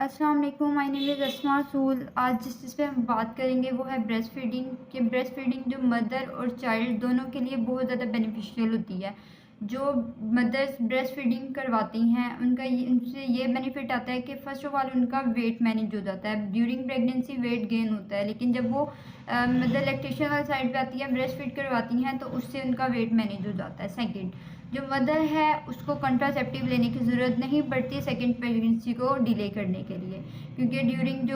अस्सलाम वालेकुम, my name is अस्मा रसूल। आज जिस चीज़ पे हम बात करेंगे वो है ब्रेस्ट फीडिंग। कि ब्रेस्ट फीडिंग जो मदर और चाइल्ड दोनों के लिए बहुत ज़्यादा बेनिफिशियल होती है। जो मदर्स ब्रेस्ट फीडिंग करवाती हैं उनसे ये बेनिफिट आता है कि फ़र्स्ट ऑफ़ ऑल उनका वेट मैनेज हो जाता है। ड्यूरिंग प्रेगनेंसी वेट गेन होता है, लेकिन जब वो मदर लैक्टेशन वाली साइड पे आती है, ब्रेस्ट फीड करवाती हैं, तो उससे उनका वेट मैनेज हो जाता है। सेकंड, जो मदर है उसको कंट्रासेप्टिव लेने की ज़रूरत नहीं पड़ती सेकंड प्रेगनेंसी को डिले करने के लिए, क्योंकि ड्यूरिंग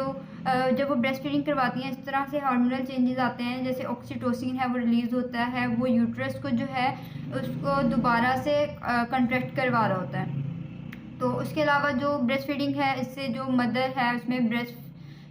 जब वो ब्रेस्ट फीडिंग करवाती हैं इस तरह से हार्मोनल चेंजेस आते हैं, जैसे ऑक्सीटोसिन है वो रिलीज़ होता है, वो यूट्रस को जो है उसको दोबारा से कंट्रैक्ट करवा रहा होता है। तो उसके अलावा जो ब्रेस्ट फीडिंग है इससे जो मदर है उसमें breast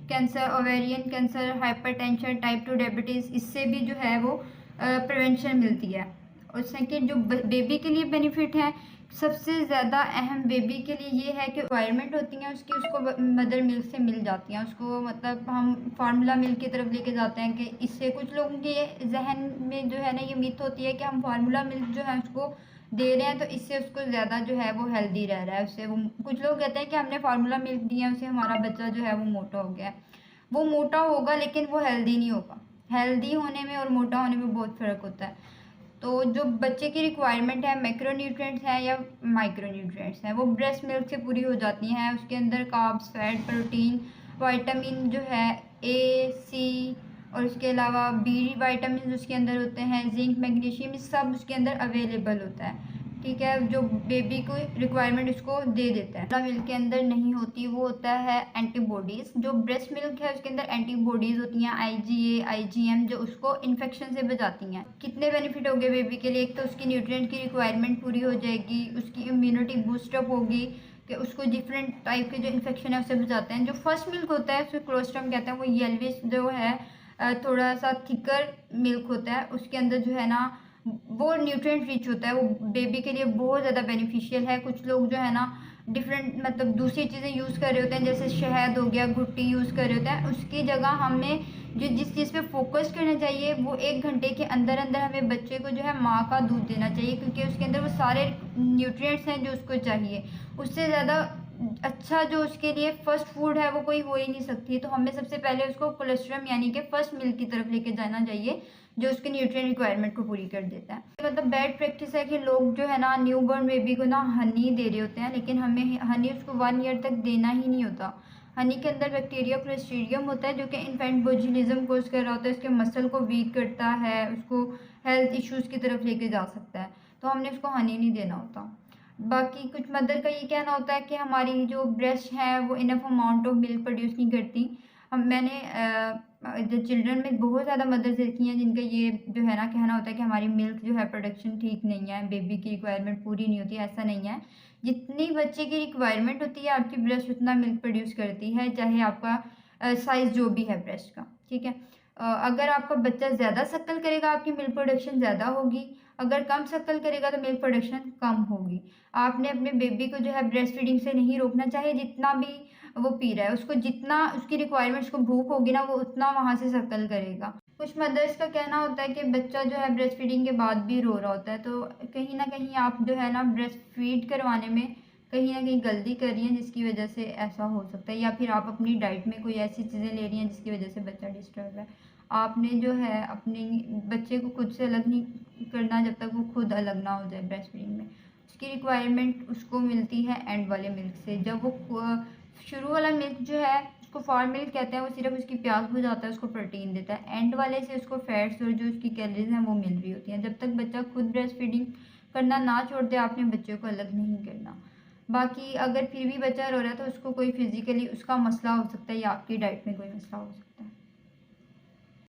cancer, ovarian cancer, hypertension, type 2 diabetes, इससे भी जो है वो प्रिवेंशन मिलती है। और सेकंड, जो बेबी के लिए बेनिफिट है, सबसे ज़्यादा अहम बेबी के लिए ये है कि रिक्वायरमेंट होती हैं उसकी, उसको मदर मिल्क से मिल जाती हैं उसको। मतलब हम फार्मूला मिल्क की तरफ लेके जाते हैं कि इससे कुछ लोगों के जहन में जो है ना ये मिथ होती है कि हम फार्मूला मिल्क जो है उसको दे रहे हैं तो इससे उसको ज़्यादा जो है वो हेल्दी रह रहा है। उससे वो कुछ लोग कहते हैं कि हमने फार्मूला मिल्क दिया है उसे हमारा बच्चा जो है वो मोटा हो गया है। वो मोटा होगा लेकिन वो हेल्दी नहीं होगा। हेल्दी होने में और मोटा होने में बहुत फ़र्क होता है। तो जो बच्चे की रिक्वायरमेंट है, मैक्रोन्यूट्रिएंट्स हैं या माइक्रोन्यूट्रिएंट्स हैं, वो ब्रेस्ट मिल्क से पूरी हो जाती हैं। उसके अंदर कार्ब्स, फैट, प्रोटीन, विटामिन जो है ए, सी, और उसके अलावा बी विटामिन उसके अंदर होते हैं, जिंक, मैग्नीशियम, सब उसके अंदर अवेलेबल होता है। ठीक है, जो बेबी को रिक्वायरमेंट उसको दे देता है। मिल्क के अंदर नहीं होती, वो होता है एंटीबॉडीज़। जो ब्रेस्ट मिल्क है उसके अंदर एंटीबॉडीज़ होती हैं, आईजीए, आईजीएम, जो उसको इन्फेक्शन से बचाती हैं। कितने बेनिफिट हो गए बेबी के लिए? एक तो उसकी न्यूट्रिएंट की रिक्वायरमेंट पूरी हो जाएगी, उसकी इम्यूनिटी बूस्टअप होगी कि उसको डिफरेंट टाइप के जो इन्फेक्शन है उससे बचाते हैं। जो फर्स्ट मिल्क होता है उसको क्लोस्ट्रम कहते हैं, वो येल्विश जो है थोड़ा सा थिकर मिल्क होता है, उसके अंदर जो है ना वो न्यूट्रिएंट रिच होता है, वो बेबी के लिए बहुत ज़्यादा बेनिफिशियल है। कुछ लोग जो है ना डिफरेंट मतलब दूसरी चीज़ें यूज़ कर रहे होते हैं, जैसे शहद हो गया, गुट्टी यूज़ कर रहे होते हैं, उसकी जगह हमें जो जिस चीज़ पे फोकस करना चाहिए वो 1 घंटे के अंदर अंदर हमें बच्चे को जो है माँ का दूध देना चाहिए, क्योंकि उसके अंदर वो सारे न्यूट्रिएंट्स हैं जो उसको चाहिए। उससे ज़्यादा अच्छा जो उसके लिए फर्स्ट फूड है वो कोई हो ही नहीं सकती। तो हमें सबसे पहले उसको कोलेस्ट्रम यानी कि फर्स्ट मिल्क की तरफ लेके जाना चाहिए, जो उसके न्यूट्रिएंट रिक्वायरमेंट को पूरी कर देता है। मतलब बैड प्रैक्टिस है कि लोग जो है ना न्यूबॉर्न बेबी को ना हनी दे रहे होते हैं, लेकिन हमें हनी उसको 1 ईयर तक देना ही नहीं होता। हनी के अंदर बैक्टीरिया क्लोस्ट्रीडियम होता है जो कि इन्फेंट बोजुलिज्म कोज कर रहा होता है, उसके मसल को वीक करता है, उसको हेल्थ इश्यूज़ की तरफ लेके जा सकता है। तो हमने उसको हनी नहीं देना होता। बाकी कुछ मदर का ये कहना होता है कि हमारी जो ब्रेस्ट है वो enough amount of milk produce नहीं करती। मैंने जो चिल्ड्रन में बहुत ज़्यादा मदर्स देखी हैं जिनका ये जो है ना कहना होता है कि हमारी मिल्क जो है प्रोडक्शन ठीक नहीं है, बेबी की रिक्वायरमेंट पूरी नहीं होती। ऐसा नहीं है, जितनी बच्चे की रिक्वायरमेंट होती है आपकी ब्रेस्ट उतना मिल्क प्रोड्यूस करती है, चाहे आपका साइज़ जो भी है ब्रेस्ट का। ठीक है, अगर आपका बच्चा ज़्यादा शक्ल करेगा आपकी मिल्क प्रोडक्शन ज़्यादा होगी, अगर कम शक्ल करेगा तो मिल्क प्रोडक्शन कम होगी। आपने अपने बेबी को जो है ब्रेस्ट फीडिंग से नहीं रोकना, चाहे जितना भी वो पी रहा है, उसको जितना उसकी रिक्वायरमेंट, उसको भूख होगी ना वो उतना वहाँ से शक्ल करेगा। कुछ मदर्स का कहना होता है कि बच्चा जो है ब्रेस्ट फीडिंग के बाद भी रो रहा होता है, तो कहीं न कहीं आप जो है ना ब्रेस्ट फीड करवाने में कहीं न कहीं गलती कर रही हैं, जिसकी वजह से ऐसा हो सकता है, या फिर आप अपनी डाइट में कोई ऐसी चीज़ें ले रही हैं जिसकी वजह से बच्चा डिस्टर्ब है। आपने जो है अपने बच्चे को खुद से अलग नहीं करना जब तक वो खुद अलग ना हो जाए ब्रेस्ट फीडिंग में। उसकी रिक्वायरमेंट उसको मिलती है एंड वाले मिल्क से। जब वो शुरू वाला मिल्क जो है उसको फॉर मिल्क कहते हैं, वो सिर्फ उसकी प्यास बुझाता है, उसको प्रोटीन देता है। एंड वाले से उसको फैट्स और जो उसकी कैलोरीज हैं वो मिल रही होती हैं। जब तक बच्चा खुद ब्रेस्ट फीडिंग करना ना छोड़ दे आपने बच्चे को अलग नहीं करना। बाकी अगर फिर भी बच्चा रो रहा है तो उसको कोई फिजिकली उसका मसला हो सकता है या आपकी डाइट में कोई मसला हो सकता है।